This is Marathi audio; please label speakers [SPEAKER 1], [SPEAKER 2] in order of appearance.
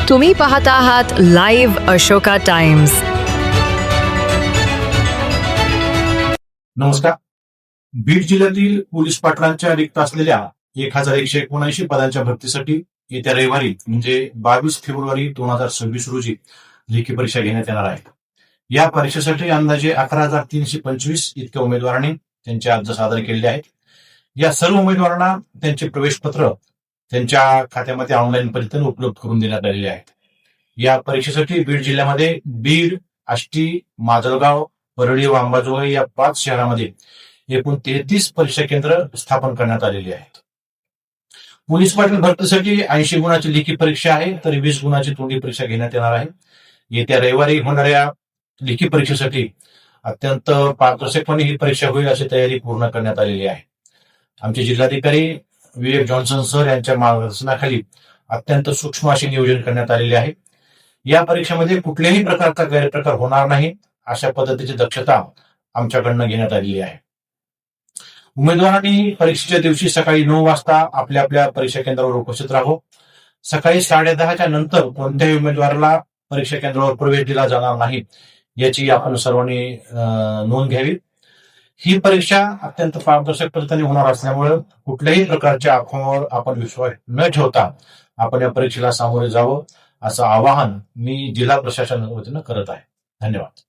[SPEAKER 1] तुम्ही पाहत आहात लाईव्ह अशोका टाइम्स।
[SPEAKER 2] नमस्कार। बीड जिल्ह्यातील पोलीस पाटलांच्या रिक्त असलेल्या 1179 पदांच्या भरतीसाठी येत्या रविवारी म्हणजे 22 फेब्रुवारी 2026 रोजी लेखी परीक्षा घेण्यात येणार आहे। या परीक्षेसाठी अंदाजे 11,325 इतक्या उमेदवारांनी त्यांचे अर्ज सादर केलेले आहेत। या सर्व उमेदवारांना त्यांचे प्रवेशपत्र त्यांच्या खात्यामध्ये ऑनलाईन पद्धतीने उपलब्ध करून देण्यात आलेले आहेत। या परीक्षेसाठी बीड जिल्ह्यामध्ये बीड, आष्टी, माजलगाव, परळी व अंबाजोगाई या 5 शहरांमध्ये एकूण 33 परीक्षा केंद्र स्थापन करण्यात आलेली आहेत। पोलीस पाटील भरतीसाठी 80 गुणाची लेखी परीक्षा आहे, तर 20 गुणाची तोंडी परीक्षा घेण्यात येणार आहे। येत्या रविवारी होणाऱ्या लेखी परीक्षेसाठी अत्यंत पारदर्शकपणे ही परीक्षा होईल अशी तयारी पूर्ण करण्यात आलेली आहे। आमचे जिल्हाधिकारी विवेक जॉन्सन सर यांच्या मार्गदर्शनाखाली अत्यंत सूक्ष्म असे नियोजन करण्यात आलेले आहे। या परीक्षेमध्ये कुठल्याही प्रकारचा गैरप्रकार होणार नाही अशा पद्धतीची दक्षता आमच्याकडनं घेण्यात आलेली आहे। उमेदवारांनी परीक्षेच्या दिवशी सकाळी 9 वाजता आपल्या आपल्या परीक्षा केंद्रावर उपस्थित राहावं। सकाळी 10:30च्या नंतर कोणत्याही उमेदवाराला परीक्षा केंद्रावर प्रवेश दिला जाणार नाही याची आपण सर्वांनी नोंद घ्यावी। ही परीक्षा अत्यंत पारदर्शक पद्धतीने होणार असल्यामुळे कुठल्याही प्रकारच्या अफवांवर आपण विश्वास न ठेवता आपण या परीक्षेला सामोरे जावं असं आवाहन मी जिल्हा प्रशासनाच्या वतीनं करत आहे। धन्यवाद।